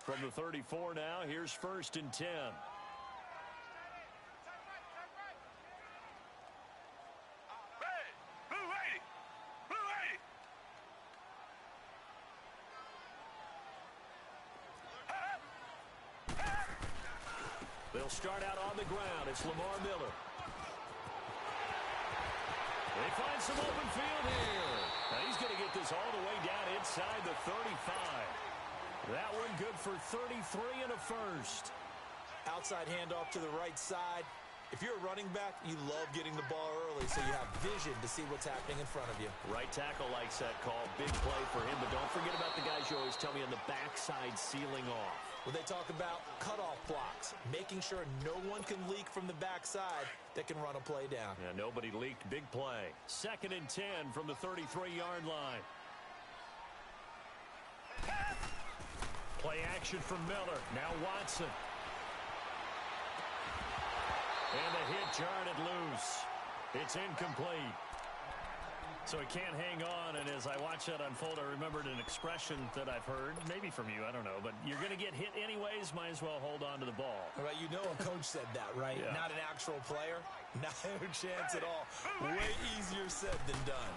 From the 34 now, here's 1st and 10. They'll start out on the ground. It's Lamar Miller. They find some open field here. Now he's going to get this all the way down inside the 35. That one good for 33 and a first. Outside handoff to the right side. If you're a running back, you love getting the ball early so you have vision to see what's happening in front of you. Right tackle likes that call. Big play for him, but don't forget about the guys you always tell me on the backside sealing off. Well, they talk about cutoff blocks, making sure no one can leak from the backside that can run a play down. Yeah, nobody leaked. Big play. 2nd and 10 from the 33-yard line. Play action from Miller. Now Watson. And the hit jarred it loose. It's incomplete. So he can't hang on, and as I watch that unfold, I remembered an expression that I've heard, maybe from you, I don't know, but you're going to get hit anyways, might as well hold on to the ball. All right, you know a coach said that, right? Yeah. Not an actual player. Not a chance at all. Way easier said than done.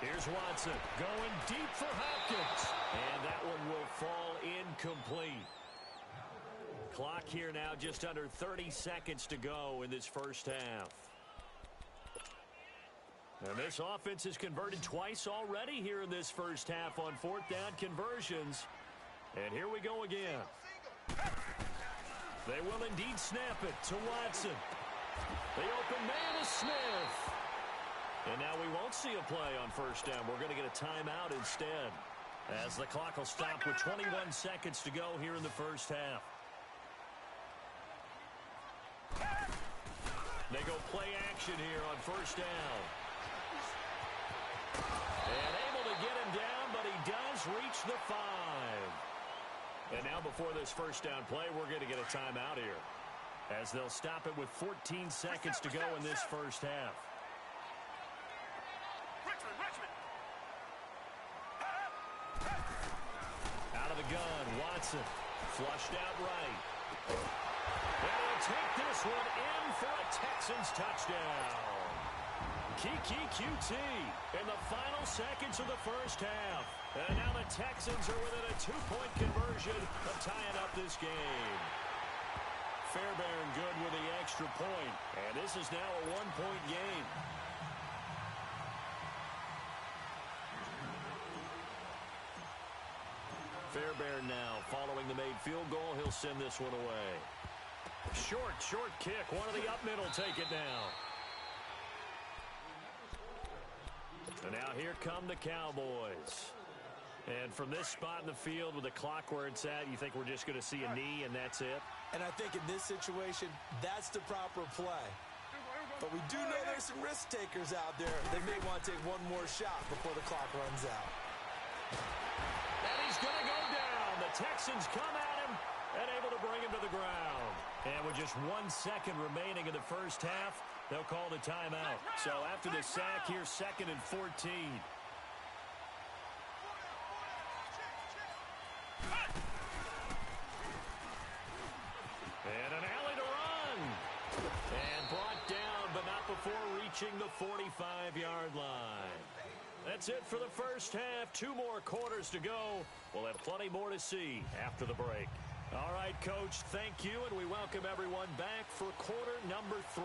Here's Watson going deep for Hopkins, and that one will fall incomplete. Clock here now, just under 30 seconds to go in this first half. And this offense has converted twice already here in this first half on 4th down conversions. And here we go again. They will indeed snap it to Watson. The open man is Smith. And now we won't see a play on 1st down. We're going to get a timeout instead, as the clock will stop with 21 seconds to go here in the first half. They go play action here on 1st down. And able to get him down, but he does reach the 5. And now before this 1st down play, we're going to get a timeout here, as they'll stop it with 14 seconds to go in this first half. Out of the gun, Watson. Flushed out right. And he'll take this one in for a Texans touchdown. Kiki QT in the final seconds of the first half. And now the Texans are within a 2-point conversion of tying up this game. Fairbairn good with the extra point. And this is now a 1-point game. Fairbairn now following the made field goal. He'll send this one away. Short kick. One of the up middle take it now. And now here come the Cowboys. And from this spot in the field with the clock where it's at, you think we're just going to see a knee and that's it? And I think in this situation, that's the proper play. But we do know there's some risk takers out there. They may want to take one more shot before the clock runs out. And he's going to go down. The Texans come at him and able to bring him to the ground. And with just 1 second remaining in the first half, they'll call the timeout. So after the sack, here's 2nd and 14. And an alley to run. And brought down, but not before reaching the 45-yard line. That's it for the first half. 2 more quarters to go. We'll have plenty more to see after the break. All right, Coach, thank you, and we welcome everyone back for quarter number 3.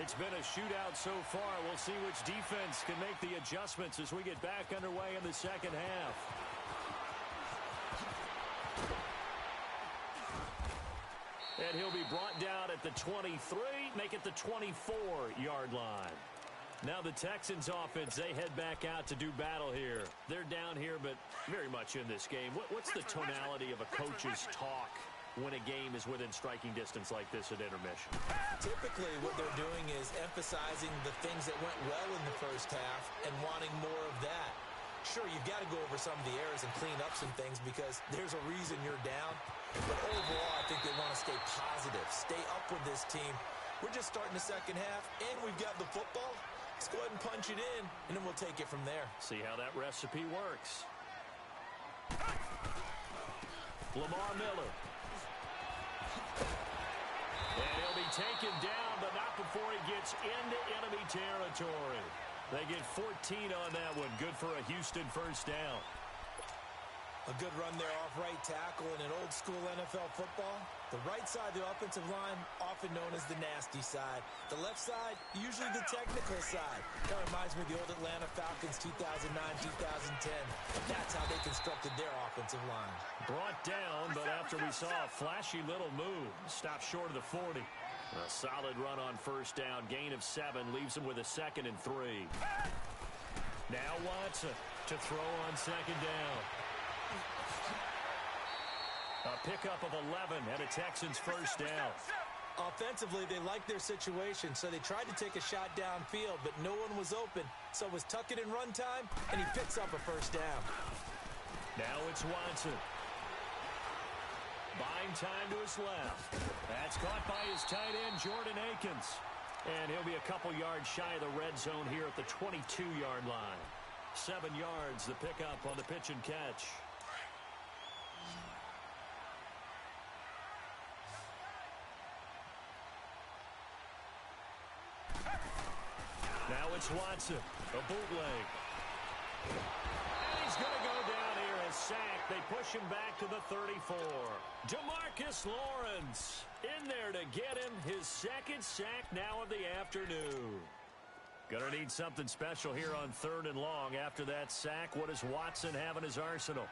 It's been a shootout so far. We'll see which defense can make the adjustments as we get back underway in the second half. And he'll be brought down at the 23, make it the 24-yard line. Now the Texans offense, they head back out to do battle here. They're down here, but very much in this game. What's the tonality of a coach's talk when a game is within striking distance like this at intermission? Typically, what they're doing is emphasizing the things that went well in the first half and wanting more of that. Sure, you've got to go over some of the errors and clean up some things because there's a reason you're down. But overall, I think they want to stay positive, stay up with this team. We're just starting the second half, and we've got the football. Let's go ahead and punch it in, and then we'll take it from there. See how that recipe works. Lamar Miller. And he'll be taken down, but not before he gets into enemy territory. They get 14 on that one. Good for a Houston first down. A good run there off right tackle in an old-school NFL football. The right side of the offensive line, often known as the nasty side. The left side, usually the technical side. Kind of reminds me of the old Atlanta Falcons 2009-2010. That's how they constructed their offensive line. Brought down, but after we saw a flashy little move, stopped short of the 40. A solid run on first down. Gain of 7 leaves him with a 2nd and 3. Now Watson to throw on second down. A pickup of 11 and a Texans first down. Offensively, they liked their situation, so they tried to take a shot downfield, but no one was open. So it was tuck it in run time, and he picks up a first down. Now it's Watson. Buying time to his left. That's caught by his tight end, Jordan Akins. And he'll be a couple yards shy of the red zone here at the 22-yard line. 7 yards, the pickup on the pitch and catch. Now it's Watson, a bootleg. And he's going to go down here as sacked. They push him back to the 34. DeMarcus Lawrence in there to get him his 2nd sack now of the afternoon. Going to need something special here on 3rd and long. After that sack, what does Watson have in his arsenal?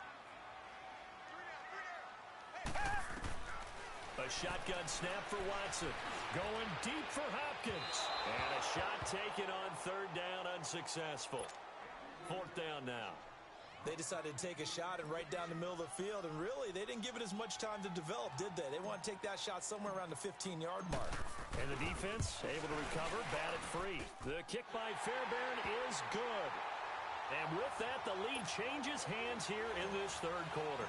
A shotgun snap for Watson. Going deep for Hopkins. And a shot taken on 3rd down, unsuccessful. 4th down now. They decided to take a shot and right down the middle of the field, and really, they didn't give it as much time to develop, did they? They want to take that shot somewhere around the 15-yard mark. And the defense able to recover, bat it free. The kick by Fairbairn is good. And with that, the lead changes hands here in this 3rd quarter.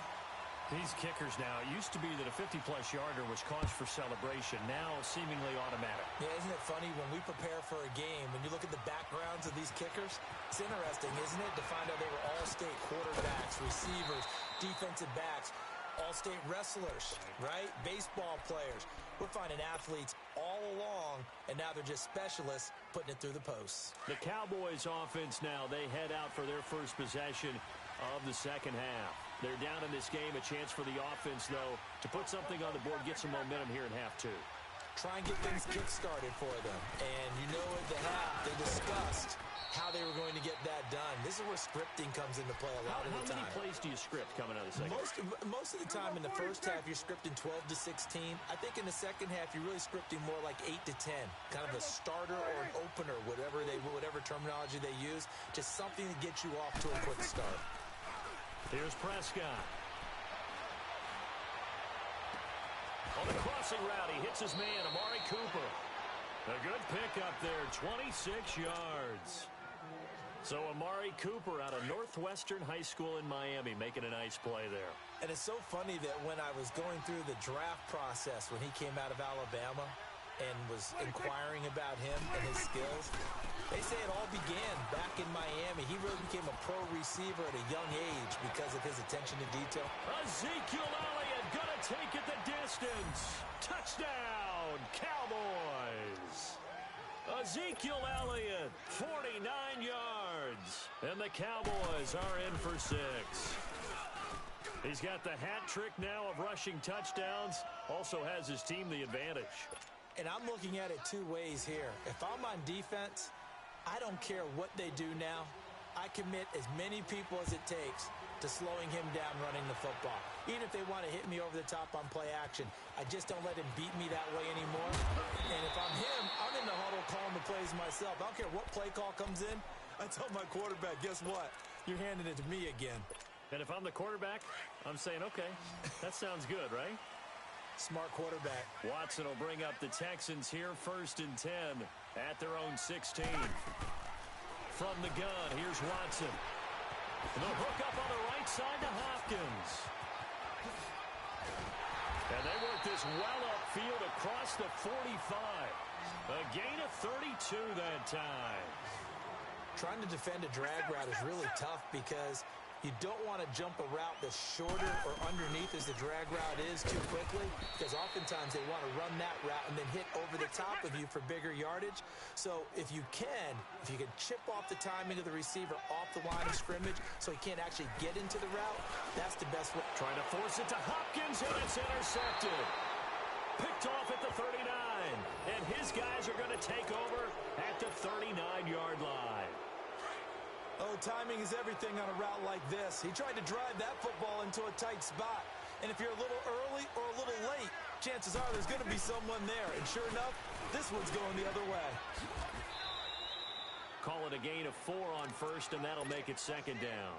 These kickers now, it used to be that a 50-plus yarder was cause for celebration. Now, seemingly automatic. Yeah, isn't it funny when we prepare for a game, when you look at the backgrounds of these kickers, it's interesting, isn't it, to find out they were all-state quarterbacks, receivers, defensive backs, all-state wrestlers, right? Baseball players. We're finding athletes all along, and now they're just specialists putting it through the posts. The Cowboys offense now, they head out for their first possession of the 2nd half. They're down in this game. A chance for the offense, though, to put something on the board, get some momentum here in half 2. Try and get things kick-started for them. And you know at the half, they discussed how they were going to get that done. This is where scripting comes into play a lot of the time. How many plays do you script coming out of the second? Most of the time in the first half, you're scripting 12 to 16. I think in the second half, you're really scripting more like 8 to 10. Kind of a starter or an opener, whatever terminology they use. Just something to get you off to a quick start. Here's Prescott. On the crossing route, he hits his man, Amari Cooper. A good pickup there, 26 yards. So Amari Cooper out of Northwestern High School in Miami making a nice play there. And it's so funny that when I was going through the draft process when he came out of Alabama and was inquiring about him and his skills, they say it all began back in Miami. He really became a pro receiver at a young age because of his attention to detail. Ezekiel Elliott gonna take it the distance. Touchdown, Cowboys. Ezekiel Elliott, 49 yards. And the Cowboys are in for 6. He's got the hat trick now of rushing touchdowns. Also has his team the advantage. And I'm looking at it 2 ways here. If I'm on defense, I don't care what they do now. I commit as many people as it takes to slowing him down running the football. Even if they want to hit me over the top on play action, I just don't let him beat me that way anymore. And if I'm him, I'm in the huddle calling the plays myself. I don't care what play call comes in. I tell my quarterback, guess what? You're handing it to me again. And if I'm the quarterback, I'm saying, okay, that sounds good, right? Smart quarterback. Watson will bring up the Texans here 1st and 10 at their own 16. From the gun, here's Watson. The hook up on the right side to Hopkins. And they work this well upfield across the 45. A gain of 32 that time. Trying to defend a drag route is really tough because You don't want to jump a route that's shorter or underneath as the drag route is too quickly, because oftentimes they want to run that route and then hit over the top of you for bigger yardage. So if you can chip off the timing of the receiver off the line of scrimmage so he can't actually get into the route, that's the best way. Trying to force it to Hopkins, and it's intercepted. Picked off at the 39, and his guys are going to take over at the 39-yard line. Oh, timing is everything on a route like this. He tried to drive that football into a tight spot. And if you're a little early or a little late, chances are there's going to be someone there. And sure enough, this one's going the other way. Call it a gain of 4 on first, and that'll make it second down.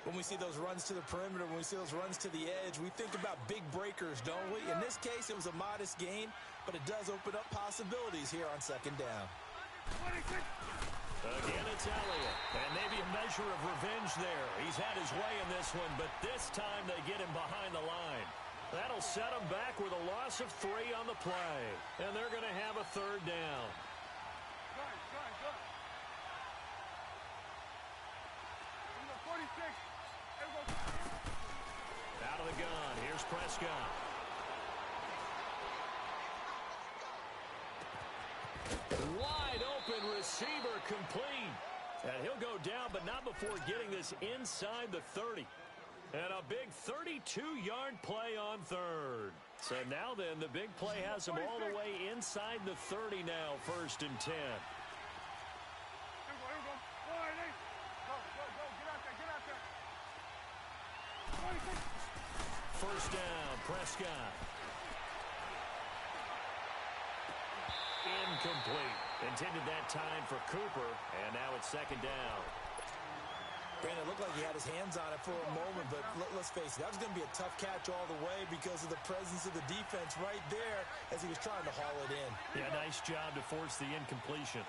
When we see those runs to the perimeter, when we see those runs to the edge, we think about big breakers, don't we? In this case, it was a modest gain, but it does open up possibilities here on second down. Again, it's Elliott, and maybe a measure of revenge there. He's had his way in this one, but this time they get him behind the line. That'll set him back with a loss of 3 on the play, and they're going to have a third down. Out of the gun, here's Prescott. Wide open receiver complete. And he'll go down, but not before getting this inside the 30. And a big 32-yard play on third. So now then, the big play has him all the way inside the 30 now, 1st and 10. First down, Prescott. Incomplete. Intended that time for Cooper, and now it's second down. Brandon, it looked like he had his hands on it for a moment, but let's face it, that was going to be a tough catch all the way because of the presence of the defense right there as he was trying to haul it in. Yeah, nice job to force the incompletion.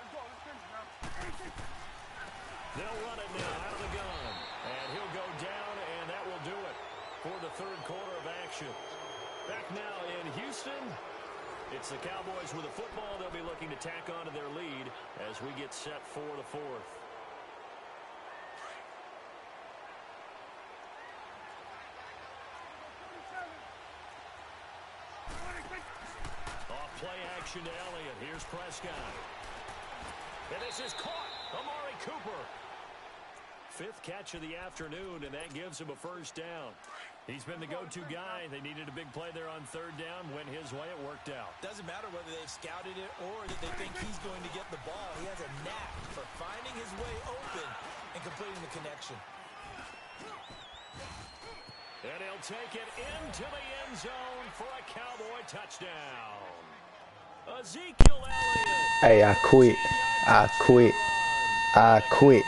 They'll run it now out of the gun, and he'll go down, and that will do it for the third quarter of action. Back now in Houston, it's the Cowboys with a football. They'll be looking to tack on to their lead as we get set for the fourth. Off play action to Elliott. Here's Prescott. And this is caught. Amari Cooper. 5th catch of the afternoon, and that gives him a first down. He's been the go-to guy. They needed a big play there on third down. Went his way. It worked out. Doesn't matter whether they've scouted it or that they think he's going to get the ball. He has a knack for finding his way open and completing the connection. And he'll take it into the end zone for a Cowboy touchdown. Ezekiel Elliott. Hey, I quit. I quit. I quit.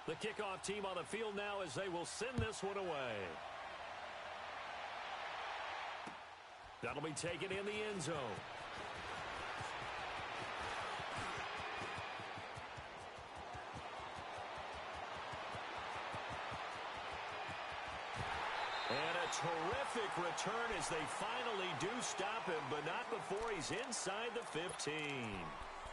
The kickoff team on the field now as they will send this one away. That'll be taken in the end zone. And a terrific return as they finally do stop him, but not before he's inside the 15.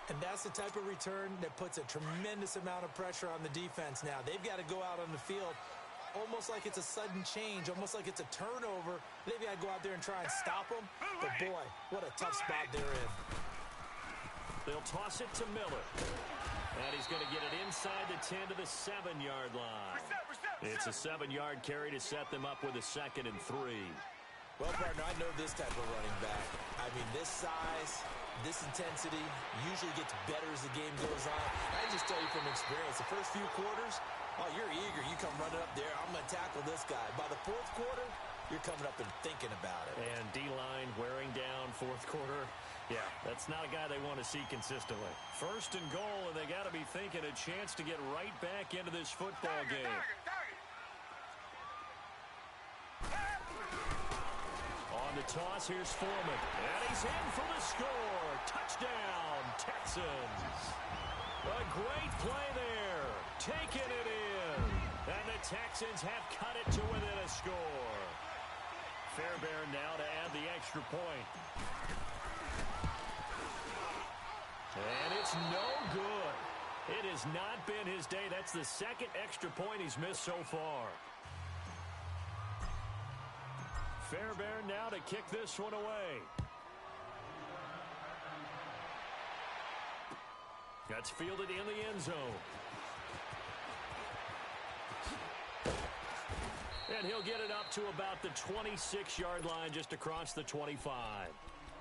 And that's the type of return that puts a tremendous amount of pressure on the defense now. They've got to go out on the field almost like it's a sudden change, almost like it's a turnover. They've got to go out there and try and stop them. But, boy, what a tough spot they're in. They'll toss it to Miller. And he's going to get it inside the 10 to the 7-yard line. It's a 7-yard carry to set them up with a 2nd and 3. Well, partner, I know this type of running back. I mean, this size, this intensity usually gets better as the game goes on. I just tell you from experience, the first few quarters, Oh, you're eager. You come running up there. I'm going to tackle this guy. By the fourth quarter, you're coming up and thinking about it. And D-line wearing down fourth quarter. Yeah, that's not a guy they want to see consistently. First and goal, and they got to be thinking a chance to get right back into this football game. On the toss, here's Foreman. And he's in for the score. Touchdown, Texans. A great play there. Taking it in. And the Texans have cut it to within a score. Fairbairn now to add the extra point. And it's no good. It has not been his day. That's the second extra point he's missed so far. Fairbairn now to kick this one away. That's fielded in the end zone. And he'll get it up to about the 26-yard line, just across the 25.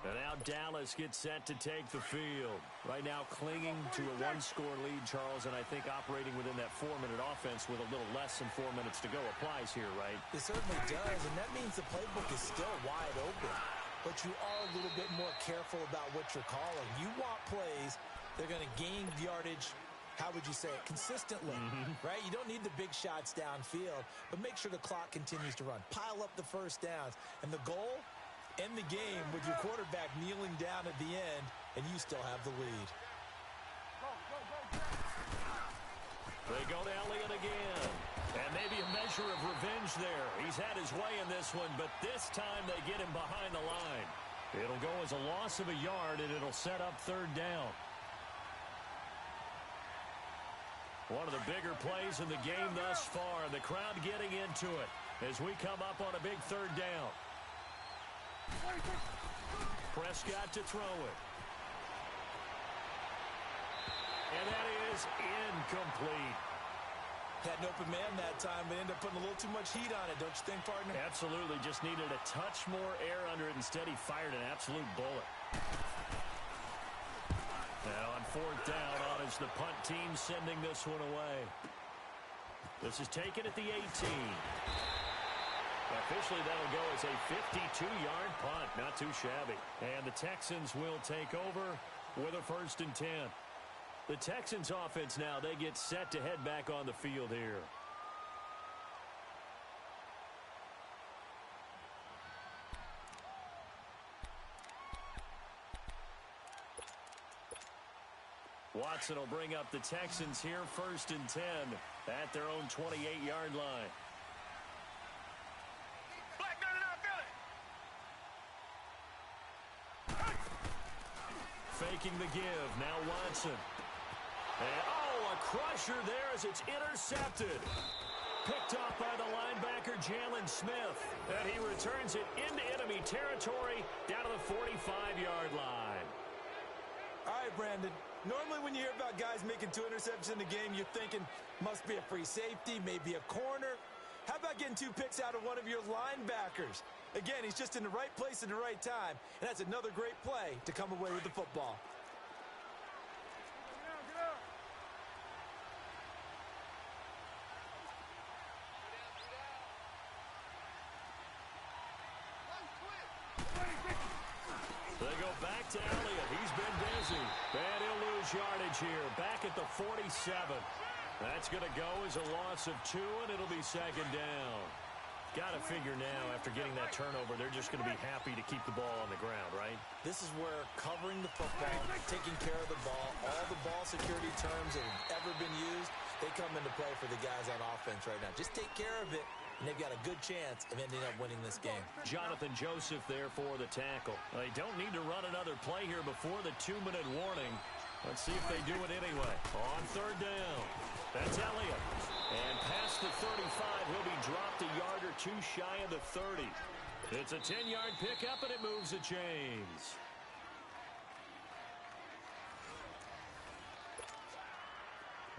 And now Dallas gets set to take the field. Right now clinging to a one-score lead, Charles, and I think operating within that 4-minute offense with a little less than 4 minutes to go applies here, right? It certainly does, and that means the playbook is still wide open. But you are a little bit more careful about what you're calling. You want plays that are going to gain yardage, how would you say it, consistently, right? You don't need the big shots downfield, but make sure the clock continues to run. Pile up the first downs. And the goal, end the game with your quarterback kneeling down at the end, and you still have the lead. They go to Elliott again. And maybe a measure of revenge there. He's had his way in this one, but this time they get him behind the line. It'll go as a loss of a yard, and it'll set up third down. One of the bigger plays in the game thus far. The crowd getting into it as we come up on a big third down. Prescott to throw it. And that is incomplete. Had an open man that time, but ended up putting a little too much heat on it, don't you think, partner? Absolutely. Just needed a touch more air under it. Instead, he fired an absolute bullet. Now on fourth down, on is the punt team sending this one away. This is taken at the 18. Officially, that'll go as a 52-yard punt. Not too shabby. And the Texans will take over with a 1st and 10. The Texans offense now, they get set to head back on the field here. Watson will bring up the Texans here, 1st and 10 at their own 28-yard line. Faking the give, now Watson. And, a crusher there as it's intercepted. Picked off by the linebacker, Jalen Smith. And he returns it into enemy territory down to the 45-yard line. All right, Brandon. Normally when you hear about guys making 2 interceptions in the game, you're thinking must be a free safety, maybe a corner. How about getting 2 picks out of one of your linebackers? Again, he's just in the right place at the right time, and that's another great play to come away with the football. They go back to Elliott. He's been busy. And he'll lose yardage here. Back at the 47. That's going to go as a loss of 2, and it'll be 2nd down. Got to figure now, after getting that turnover, they're just going to be happy to keep the ball on the ground, right? This is where covering the football, taking care of the ball, all the ball security terms that have ever been used, they come into play for the guys on offense right now. Just take care of it, and they've got a good chance of ending up winning this game. Jonathan Joseph there for the tackle. They don't need to run another play here before the 2-minute warning. Let's see if they do it anyway. On 3rd down, that's Elliott. And past the 35, he'll be dropped a yard or 2 shy of the 30. It's a 10-yard pickup, and it moves the chains.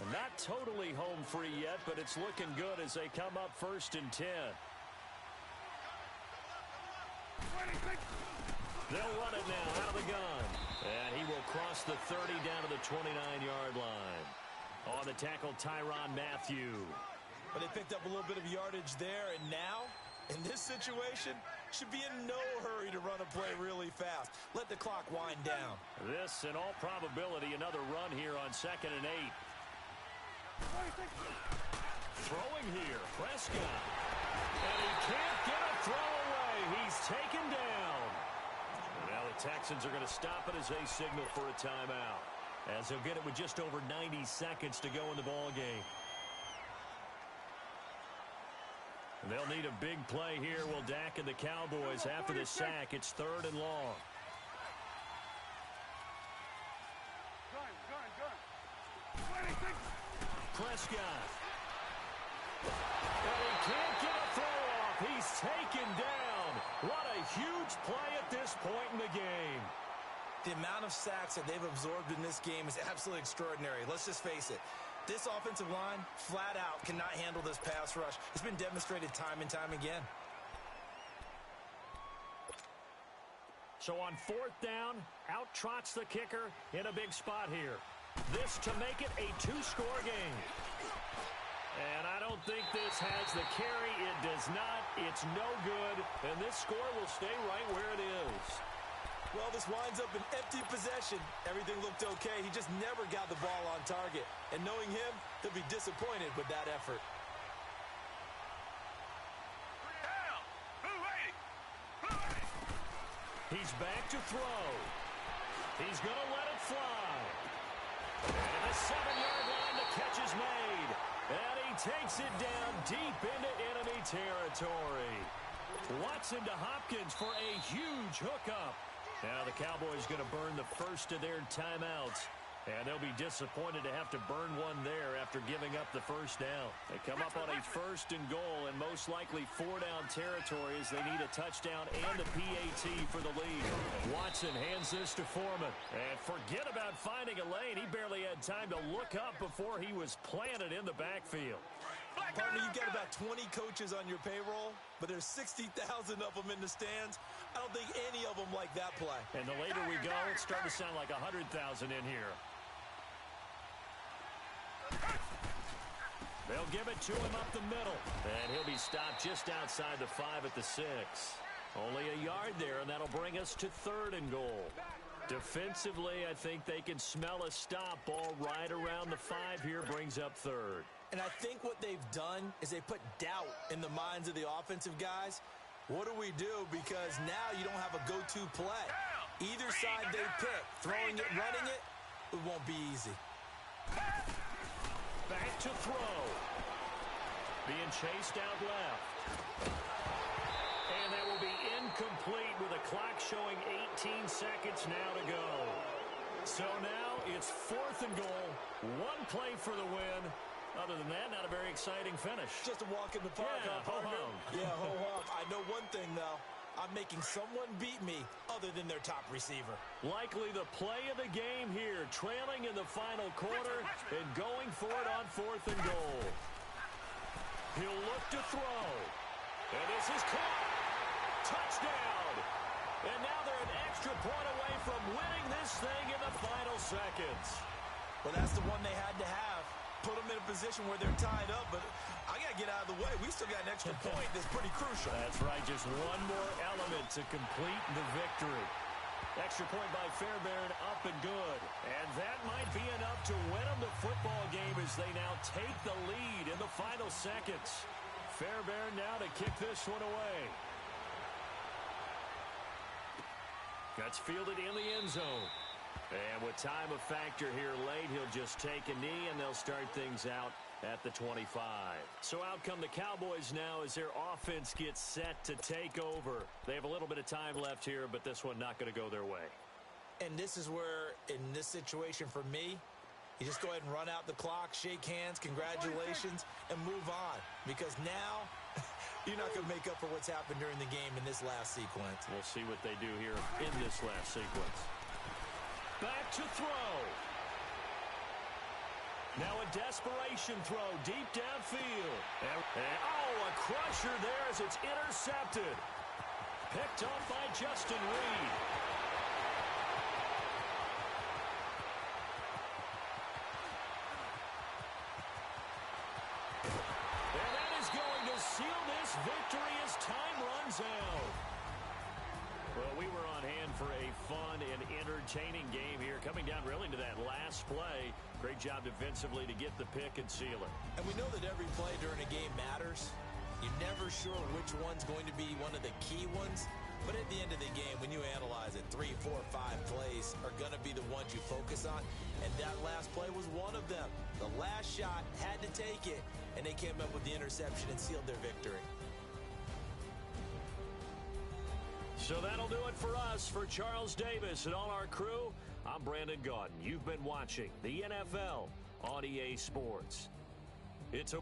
And not totally home free yet, but it's looking good as they come up 1st and 10. They'll run it now out of the gun. And he will cross the 30 down to the 29-yard line. On the tackle, Tyrann Mathieu. But they picked up a little bit of yardage there, and now, in this situation, should be in no hurry to run a play really fast. Let the clock wind down. This, in all probability, another run here on 2nd and 8. Throwing here, Prescott. And he can't get a throw away. He's taken down. And now the Texans are going to stop it as they signal for a timeout, as they'll get it with just over 90 seconds to go in the ball game. They'll need a big play here. Will Dak and the Cowboys after the sack. It's 3rd and long. Prescott. And he can't get a throw off. He's taken down. What a huge play at this point in the game. The amount of sacks that they've absorbed in this game is absolutely extraordinary. Let's just face it. This offensive line, flat out, cannot handle this pass rush. It's been demonstrated time and time again. So on 4th down, out trots the kicker in a big spot here. This to make it a 2-score game. And I don't think this has the carry. It does not. It's no good. And this score will stay right where it is. Well, this winds up an empty possession. Everything looked okay. He just never got the ball on target. And knowing him, he'll be disappointed with that effort. He's back to throw. He's going to let it fly. And the 7-yard line, the catch is made. And he takes it down deep into enemy territory. Watson to Hopkins for a huge hookup. Now the Cowboys going to burn the first of their timeouts. And they'll be disappointed to have to burn one there after giving up the first down. They come up on a 1st and goal, and most likely 4-down territory as they need a touchdown and a PAT for the lead. Watson hands this to Foreman. And forget about finding a lane. He barely had time to look up before he was planted in the backfield. Partner, you've got about 20 coaches on your payroll, but there's 60,000 of them in the stands. I don't think any of them like that play. And the later we go, it's starting to sound like 100,000 in here. They'll give it to him up the middle. And he'll be stopped just outside the 5 at the 6. Only a yard there, and that'll bring us to 3rd and goal. Defensively, I think they can smell a stop. Ball right around the 5 here brings up 3rd. And I think what they've done is they put doubt in the minds of the offensive guys. What do we do? Because now you don't have a go-to play. Either side they pick, throwing it, running it, it won't be easy. Back to throw. Being chased out left. And that will be incomplete with a clock showing 18 seconds now to go. So now it's 4th and goal. One play for the win. Other than that, not a very exciting finish. Just a walk in the park, yeah, ho-hum. Yeah, ho-hum. I know one thing, though. I'm making someone beat me other than their top receiver. Likely the play of the game here, trailing in the final quarter and going for it on 4th and goal. He'll look to throw. And this is caught. Touchdown. And now they're an extra point away from winning this thing in the final seconds. Well, that's the one they had to have. Put them in a position where they're tied up, but I got to get out of the way. We still got an extra point that's pretty crucial. That's right, just one more element to complete the victory. Extra point by Fairbairn, up and good. And that might be enough to win them the football game as they now take the lead in the final seconds. Fairbairn now to kick this one away. That's fielded in the end zone. And with time of factor here late, he'll just take a knee, and they'll start things out at the 25. So out come the Cowboys now as their offense gets set to take over. They have a little bit of time left here, but this one not going to go their way. And this is where, in this situation for me, you just go ahead and run out the clock, shake hands, congratulations, and move on. Because now, you're not going to make up for what's happened during the game in this last sequence. We'll see what they do here in this last sequence. Back to throw. Now a desperation throw deep downfield. And a crusher there as it's intercepted. Picked off by Justin Reed. victory as time runs out. Well, we were on hand for a fun and entertaining game here, coming down really to that last play. Great job defensively to get the pick and seal it. And we know that every play during a game matters. You're never sure which one's going to be one of the key ones. But at the end of the game, when you analyze it, 3, 4, 5 plays are going to be the ones you focus on. And that last play was one of them. The last shot had to take it, and they came up with the interception and sealed their victory. So that'll do it for us. For Charles Davis and all our crew, I'm Brandon Gaudin. You've been watching the NFL on EA Sports. It's a...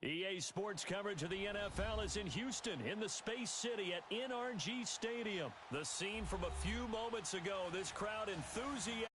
EA Sports coverage of the NFL is in Houston, in the Space City at NRG Stadium. The scene from a few moments ago, this crowd enthusiastic.